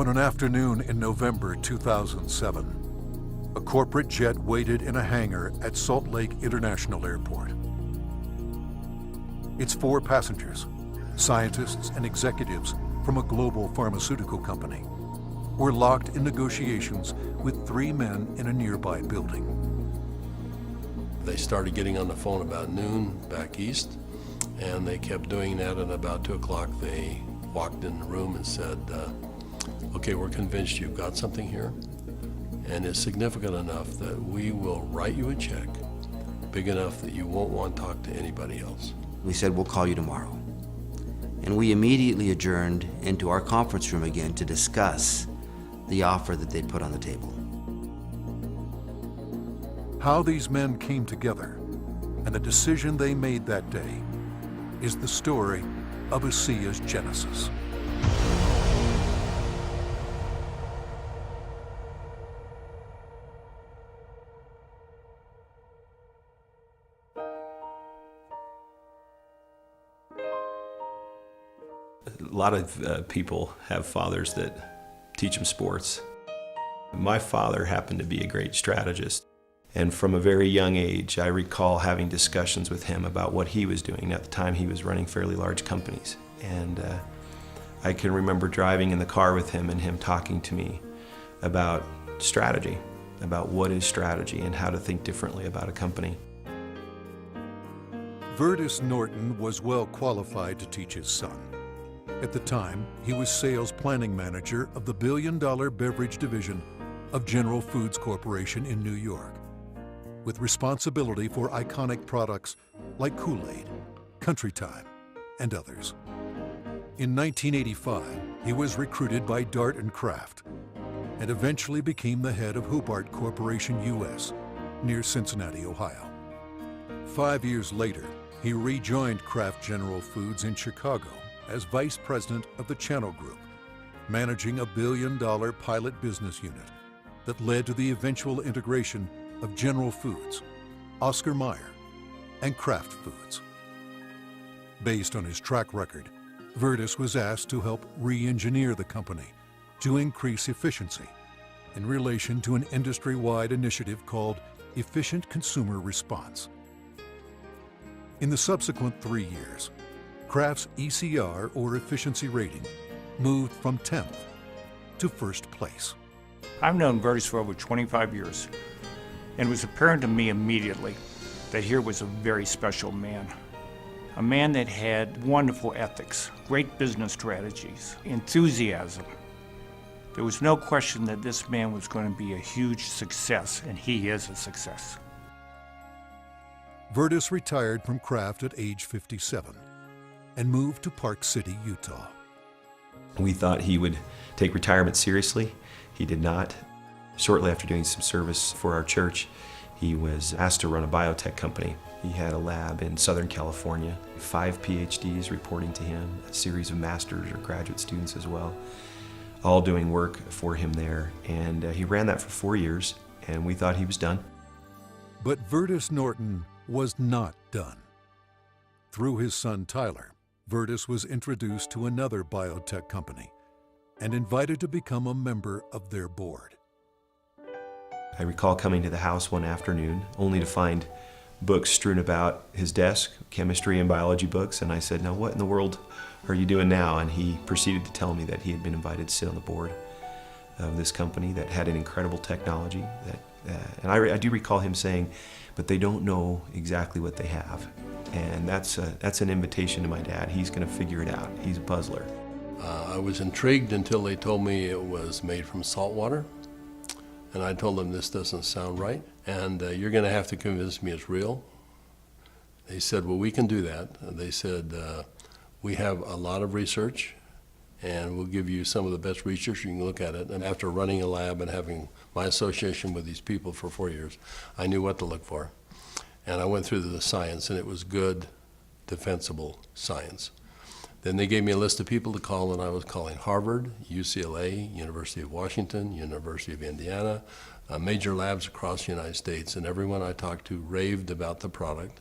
On an afternoon in November 2007, a corporate jet waited in a hangar at Salt Lake International Airport. Its 4 passengers, scientists and executives from a global pharmaceutical company, were locked in negotiations with 3 men in a nearby building. They started getting on the phone about noon back east, and they kept doing that, and about 2 o'clock they walked in the room and said, okay, we're convinced you've got something here, and it's significant enough that we will write you a check big enough that you won't want to talk to anybody else. We said, we'll call you tomorrow. And we immediately adjourned into our conference room again to discuss the offer that they'd put on the table. How these men came together and the decision they made that day is the story of Asea's genesis. A lot of people have fathers that teach them sports. My father happened to be a great strategist, and from a very young age I recall having discussions with him about what he was doing. At the time he was running fairly large companies, and I can remember driving in the car with him and him talking to me about strategy, about what is strategy and how to think differently about a company. Verdis Norton was well qualified to teach his son. At the time, he was sales planning manager of the billion-dollar beverage division of General Foods Corporation in New York, with responsibility for iconic products like Kool-Aid, Country Time, and others. In 1985, he was recruited by Dart and Kraft and eventually became the head of Hubart Corporation US near Cincinnati, Ohio. 5 years later, he rejoined Kraft General Foods in Chicago as vice president of the Channel Group, managing a billion-dollar pilot business unit that led to the eventual integration of General Foods, Oscar Mayer, and Kraft Foods. Based on his track record, Verdis was asked to help re-engineer the company to increase efficiency in relation to an industry-wide initiative called Efficient Consumer Response. In the subsequent 3 years, Kraft's ECR, or efficiency rating, moved from 10th to 1st place. I've known Verdis for over 25 years, and it was apparent to me immediately that here was a very special man. A man that had wonderful ethics, great business strategies, enthusiasm. There was no question that this man was going to be a huge success, and he is a success. Verdis retired from Kraft at age 57 and moved to Park City, Utah. We thought he would take retirement seriously. He did not. Shortly after doing some service for our church, he was asked to run a biotech company. He had a lab in Southern California, 5 PhDs reporting to him, a series of master's or graduate students as well, all doing work for him there. And he ran that for 4 years, and we thought he was done. But Verdis Norton was not done. Through his son Tyler, Verdis was introduced to another biotech company and invited to become a member of their board. I recall coming to the house one afternoon only to find books strewn about his desk, chemistry and biology books, and I said, now what in the world are you doing now? And he proceeded to tell me that he had been invited to sit on the board of this company that had an incredible technology. And I do recall him saying, but they don't know exactly what they have. And that's an invitation to my dad. He's going to figure it out. He's a puzzler. I was intrigued until they told me it was made from salt water. And I told them, this doesn't sound right, and you're going to have to convince me it's real. They said, well, we can do that. They said, we have a lot of research, and we'll give you some of the best research. You can look at it. And after running a lab and having my association with these people for 4 years, I knew what to look for. And I went through the science, and it was good, defensible science. Then they gave me a list of people to call, and I was calling Harvard, UCLA, University of Washington, University of Indiana, major labs across the United States, and everyone I talked to raved about the product,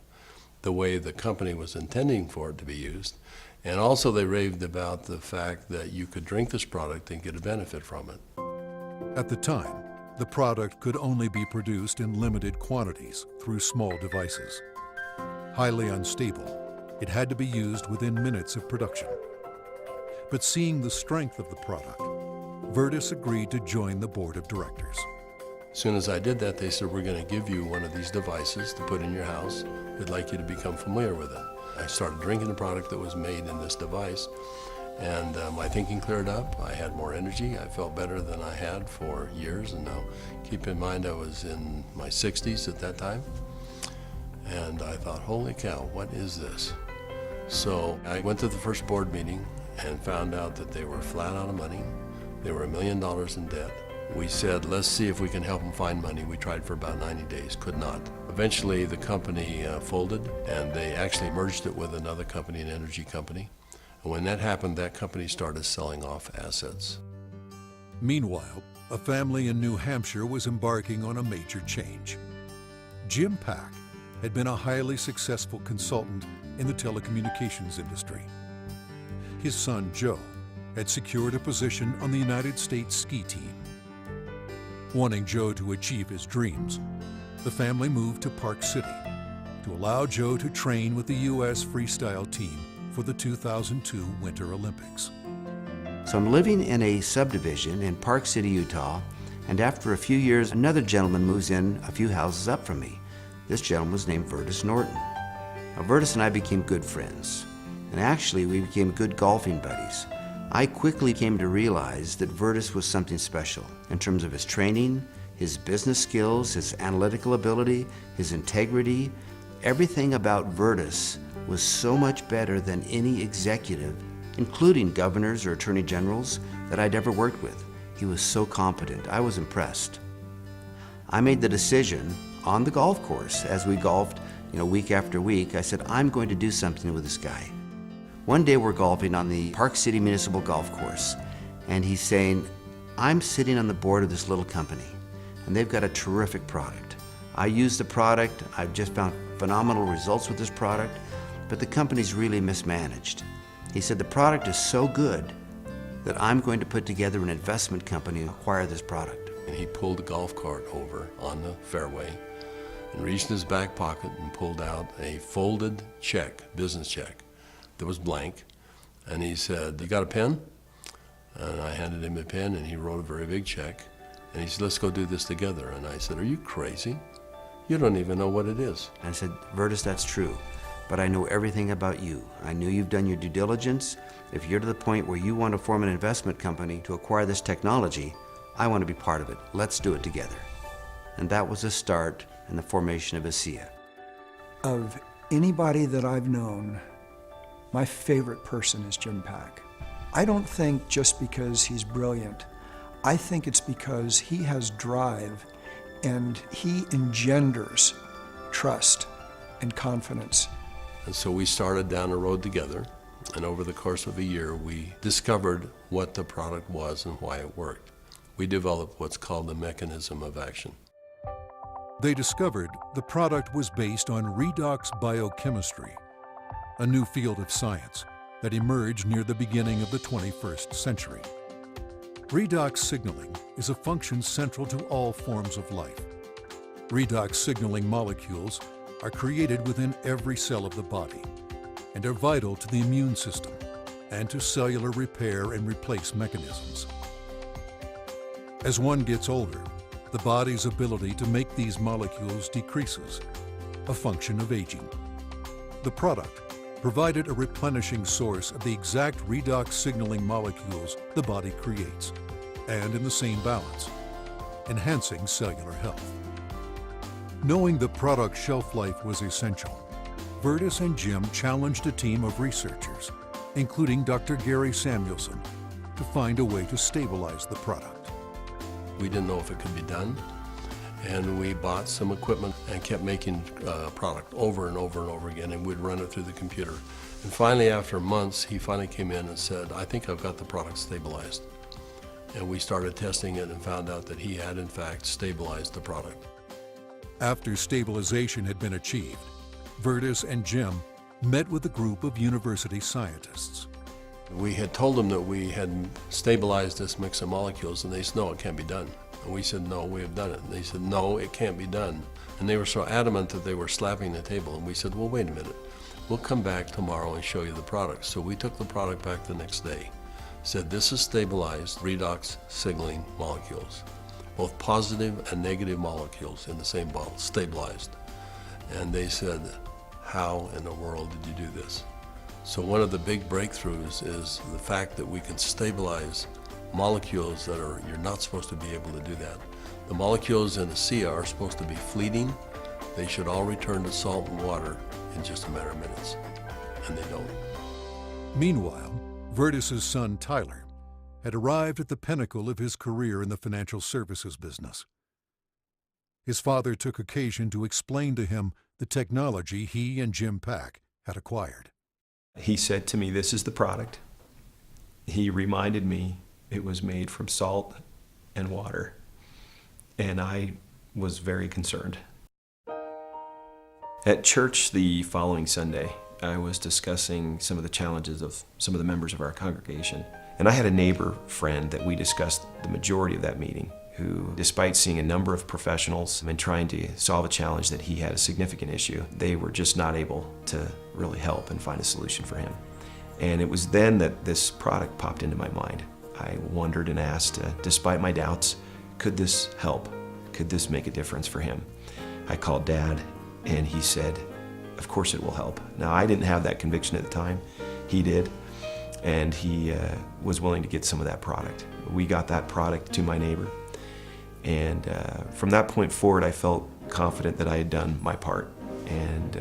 the way the company was intending for it to be used, And also they raved about the fact that you could drink this product and get a benefit from it. At the time, the product could only be produced in limited quantities through small devices. Highly unstable, it had to be used within minutes of production. But seeing the strength of the product, Verdis agreed to join the board of directors. As soon as I did that, they said, we're going to give you one of these devices to put in your house. We'd like you to become familiar with it. I started drinking the product that was made in this device, and my thinking cleared up. I had more energy. I felt better than I had for years, and now keep in mind I was in my 60s at that time. And I thought, holy cow, what is this? So I went to the first board meeting and found out that they were flat out of money. They were $1 million in debt. We said, let's see if we can help them find money. We tried for about 90 days, could not. Eventually, the company folded, and they actually merged it with another company, an energy company. And when that happened, that company started selling off assets. Meanwhile, a family in New Hampshire was embarking on a major change. Jim Pack had been a highly successful consultant in the telecommunications industry. His son, Joe, had secured a position on the United States ski team. Wanting Joe to achieve his dreams, the family moved to Park City to allow Joe to train with the U.S. freestyle team for the 2002 Winter Olympics. So I'm living in a subdivision in Park City, Utah, and after a few years, another gentleman moves in a few houses up from me. This gentleman was named Verdis Norton. Now, Verdis and I became good friends, and actually we became good golfing buddies. I quickly came to realize that Verdis was something special in terms of his training, his business skills, his analytical ability, his integrity. Everything about Verdis was so much better than any executive, including governors or attorney generals, that I'd ever worked with. He was so competent. I was impressed. I made the decision on the golf course as we golfed, week after week. I said, I'm going to do something with this guy. One day we're golfing on the Park City Municipal Golf Course, and he's saying, I'm sitting on the board of this little company, and they've got a terrific product. I use the product, I've just found phenomenal results with this product, but the company's really mismanaged. He said, the product is so good that I'm going to put together an investment company and acquire this product. And he pulled a golf cart over on the fairway and reached in his back pocket and pulled out a folded check, business check, that was blank, and he said, you got a pen? And I handed him a pen, and he wrote a very big check, and he said, let's go do this together. And I said, are you crazy? You don't even know what it is. And I said, Verdis, that's true, but I know everything about you. I knew you've done your due diligence. If you're to the point where you want to form an investment company to acquire this technology, I want to be part of it. Let's do it together. And that was the start in the formation of Asea. Of anybody that I've known, my favorite person is Jim Pack. I don't think just because he's brilliant. I think it's because he has drive and he engenders trust and confidence. And so we started down the road together, and over the course of a year, we discovered what the product was and why it worked. We developed what's called the mechanism of action. They discovered the product was based on redox biochemistry, a new field of science that emerged near the beginning of the 21st century. Redox signaling is a function central to all forms of life. Redox signaling molecules are created within every cell of the body and are vital to the immune system and to cellular repair and replace mechanisms. As one gets older, the body's ability to make these molecules decreases, a function of aging. The product provided a replenishing source of the exact redox signaling molecules the body creates, and in the same balance, enhancing cellular health. Knowing the product's shelf life was essential, Verdis and Jim challenged a team of researchers, including Dr. Gary Samuelson, to find a way to stabilize the product. We didn't know if it could be done, and we bought some equipment and kept making product over and over and over again, and we'd run it through the computer. And finally, after months, he finally came in and said, I think I've got the product stabilized. And we started testing it and found out that he had, in fact, stabilized the product. After stabilization had been achieved, Verdis and Jim met with a group of university scientists. We had told them that we had stabilized this mix of molecules, and they said, no, it can't be done. And we said, no, we have done it. And they said, no, it can't be done. And they were so adamant that they were slapping the table. And we said, well, wait a minute. We'll come back tomorrow and show you the product. So we took the product back the next day. Said, this is stabilized redox signaling molecules, both positive and negative molecules in the same bottle, stabilized. And they said, how in the world did you do this? So one of the big breakthroughs is the fact that we can stabilize molecules that you're not supposed to be able to do that. The molecules in Asea are supposed to be fleeting. They should all return to salt and water in just a matter of minutes, and they don't. Meanwhile, Verdis' son Tyler had arrived at the pinnacle of his career in the financial services business. His father took occasion to explain to him the technology he and Jim Pack had acquired. He said to me, this is the product. He reminded me it was made from salt and water, and I was very concerned. At church the following Sunday, I was discussing some of the challenges of some of the members of our congregation, and I had a neighbor friend that we discussed the majority of that meeting, who, despite seeing a number of professionals and trying to solve a challenge that he had a significant issue, they were just not able to really help and find a solution for him. And it was then that this product popped into my mind. I wondered and asked, despite my doubts, could this help? Could this make a difference for him? I called Dad, and he said, of course it will help. Now, I didn't have that conviction at the time. He did, and he was willing to get some of that product. We got that product to my neighbor, and from that point forward, I felt confident that I had done my part. And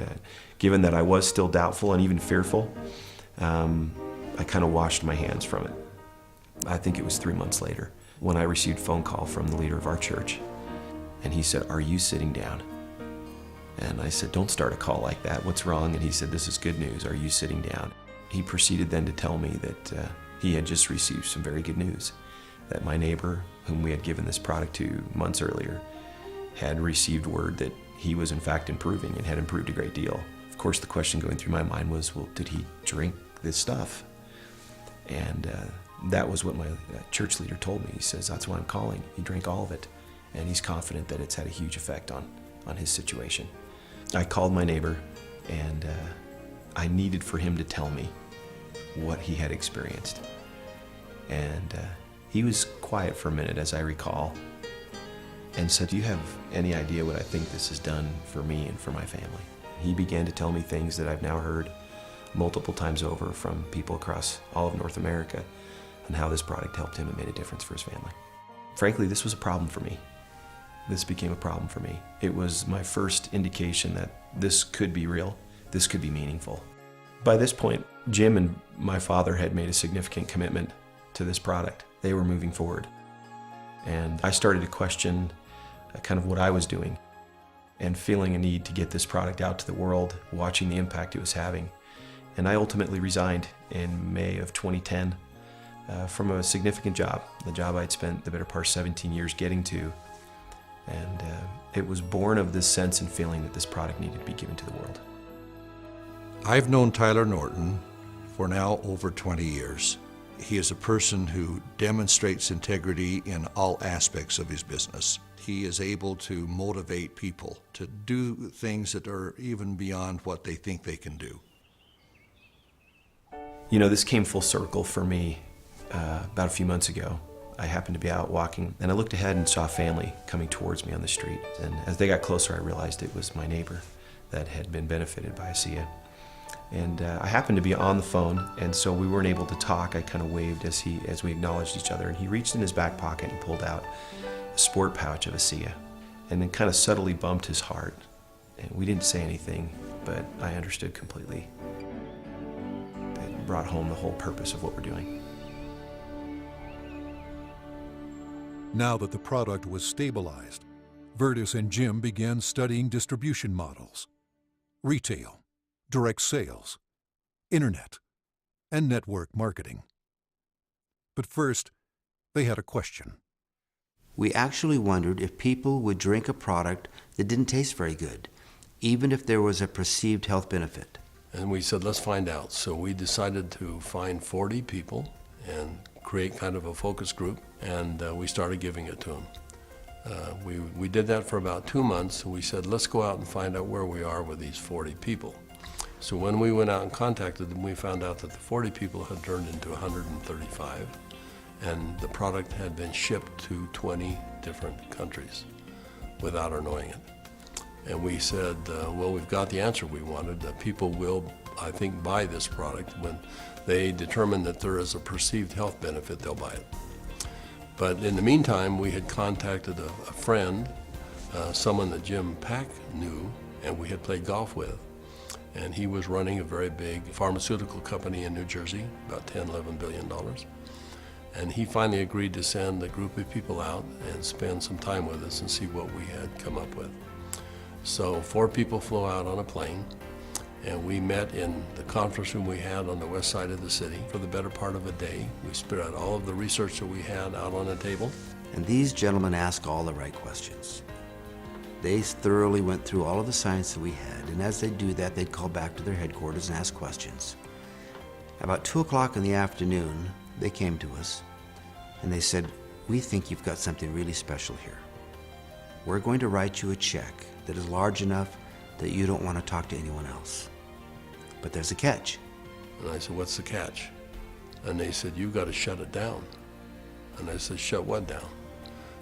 given that I was still doubtful and even fearful, I kind of washed my hands from it. I think it was 3 months later when I received a phone call from the leader of our church, and he said, "Are you sitting down?" And I said, "Don't start a call like that. What's wrong?" And he said, "This is good news. Are you sitting down?" He proceeded then to tell me that he had just received some very good news, that my neighbor, whom we had given this product to months earlier, had received word that he was in fact improving and had improved a great deal. Of course, the question going through my mind was, well, did he drink this stuff? And that was what my church leader told me. He says, that's why I'm calling. He drank all of it, and he's confident that it's had a huge effect on his situation. I called my neighbor, and I needed for him to tell me what he had experienced. And he was quiet for a minute, as I recall, and said, "Do you have any idea what I think this has done for me and for my family?" He began to tell me things that I've now heard multiple times over from people across all of North America, and how this product helped him and made a difference for his family. Frankly, this was a problem for me. This became a problem for me. It was my first indication that this could be real, this could be meaningful. By this point, Jim and my father had made a significant commitment to this product. They were moving forward. And I started to question kind of what I was doing, and feeling a need to get this product out to the world, watching the impact it was having. And I ultimately resigned in May of 2010 from a significant job, the job I'd spent the better part of 17 years getting to. And it was born of this sense and feeling that this product needed to be given to the world. I've known Tyler Norton for now over 20 years. He is a person who demonstrates integrity in all aspects of his business. He is able to motivate people to do things that are even beyond what they think they can do. You know, this came full circle for me about a few months ago. I happened to be out walking, and I looked ahead and saw a family coming towards me on the street. And as they got closer, I realized it was my neighbor that had been benefited by Asea. And I happened to be on the phone, and so we weren't able to talk. I kind of waved as we acknowledged each other, and he reached in his back pocket and pulled out a sport pouch of Asea, and then kind of subtly bumped his heart. And we didn't say anything, but I understood completely. It brought home the whole purpose of what we're doing. Now that the product was stabilized, Verdis and Jim began studying distribution models, retail, direct sales, internet, and network marketing. But first, they had a question. We actually wondered if people would drink a product that didn't taste very good, even if there was a perceived health benefit. And we said, let's find out. So we decided to find 40 people and create kind of a focus group, and we started giving it to them. We did that for about 2 months, and we said, let's go out and find out where we are with these 40 people. So when we went out and contacted them, we found out that the 40 people had turned into 135, and the product had been shipped to 20 different countries without our knowing it. And we said, well, we've got the answer we wanted. People will, I think, buy this product. When they determine that there is a perceived health benefit, they'll buy it. But in the meantime, we had contacted a friend, someone that Jim Pack knew and we had played golf with. And he was running a very big pharmaceutical company in New Jersey, about $10–11 billion. And he finally agreed to send a group of people out and spend some time with us and see what we had come up with. So 4 people flew out on a plane, and we met in the conference room we had on the west side of the city for the better part of a day. We spread out all of the research that we had out on a table. And these gentlemen asked all the right questions. They thoroughly went through all of the science that we had, and as they do that, they'd call back to their headquarters and ask questions. About 2 o'clock in the afternoon, they came to us, and they said, we think you've got something really special here. We're going to write you a check that is large enough that you don't want to talk to anyone else. But there's a catch. And I said, what's the catch? And they said, you've got to shut it down. And I said, shut what down?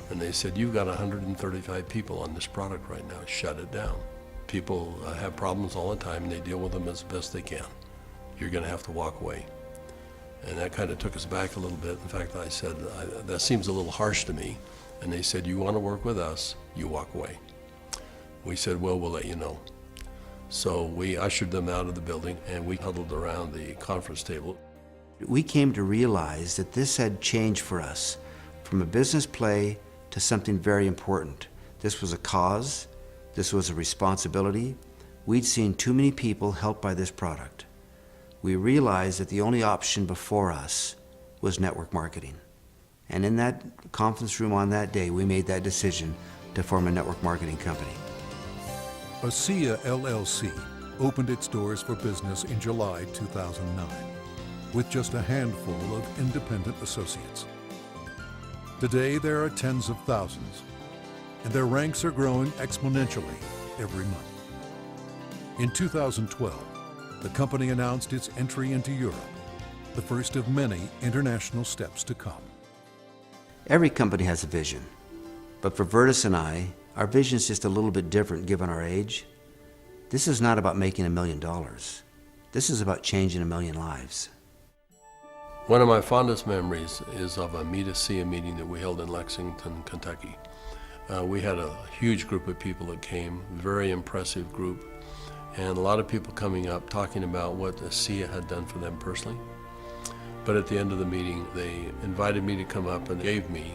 And they said, you've got 135 people on this product right now, shut it down. People have problems all the time and they deal with them as best they can. You're gonna have to walk away. And that kind of took us back a little bit. In fact, I said, that seems a little harsh to me. And they said, you wanna work with us, you walk away. We said, well, we'll let you know. So we ushered them out of the building and we huddled around the conference table. We came to realize that this had changed for us from a business play to something very important. This was a cause, this was a responsibility. We'd seen too many people helped by this product. We realized that the only option before us was network marketing. And in that conference room on that day, we made that decision to form a network marketing company. Asea LLC opened its doors for business in July 2009 with just a handful of independent associates. Today, there are tens of thousands, and their ranks are growing exponentially every month. In 2012, the company announced its entry into Europe, the first of many international steps to come. Every company has a vision, but for Verdis and I, our vision is just a little bit different given our age. This is not about making $1 million. This is about changing 1 million lives. One of my fondest memories is of a Meet Asea meeting that we held in Lexington, Kentucky. We had a huge group of people that came, very impressive group, and a lot of people coming up talking about what Asea had done for them personally. But at the end of the meeting, they invited me to come up and gave me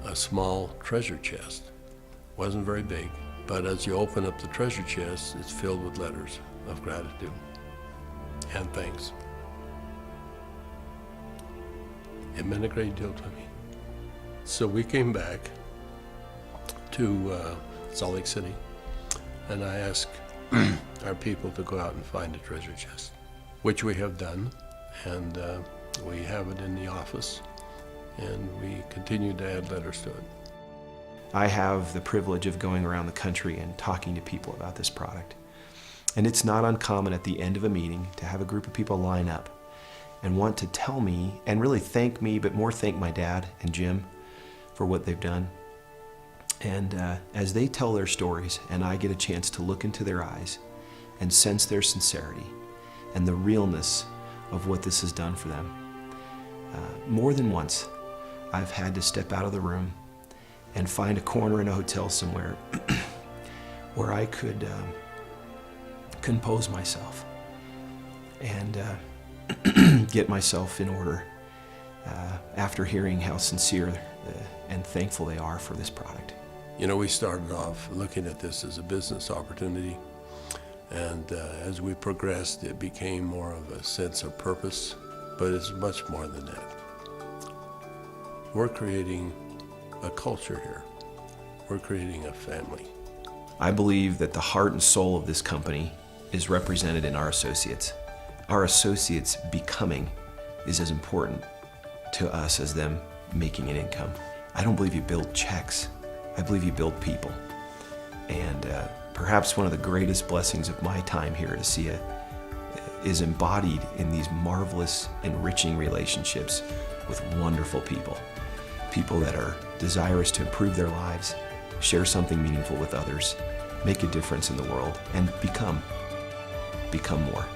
a small treasure chest. It wasn't very big, but as you open up the treasure chest, it's filled with letters of gratitude and thanks. It meant a great deal to me. So we came back to Salt Lake City, and I asked our people to go out and find a treasure chest, which we have done, and we have it in the office, and we continue to add letters to it. I have the privilege of going around the country and talking to people about this product. And it's not uncommon at the end of a meeting to have a group of people line up and want to tell me and really thank me, but more thank my dad and Jim for what they've done. And as they tell their stories and I get a chance to look into their eyes and sense their sincerity and the realness of what this has done for them, more than once I've had to step out of the room and find a corner in a hotel somewhere where I could compose myself and get myself in order after hearing how sincere and thankful they are for this product. You know, we started off looking at this as a business opportunity, and as we progressed, it became more of a sense of purpose, but it's much more than that. We're creating a culture here. We're creating a family. I believe that the heart and soul of this company is represented in our associates. Our associates becoming is as important to us as them making an income. I don't believe you build checks. I believe you build people. And perhaps one of the greatest blessings of my time here at Asea is embodied in these marvelous, enriching relationships with wonderful people. People that are desirous to improve their lives, share something meaningful with others, make a difference in the world, and become more.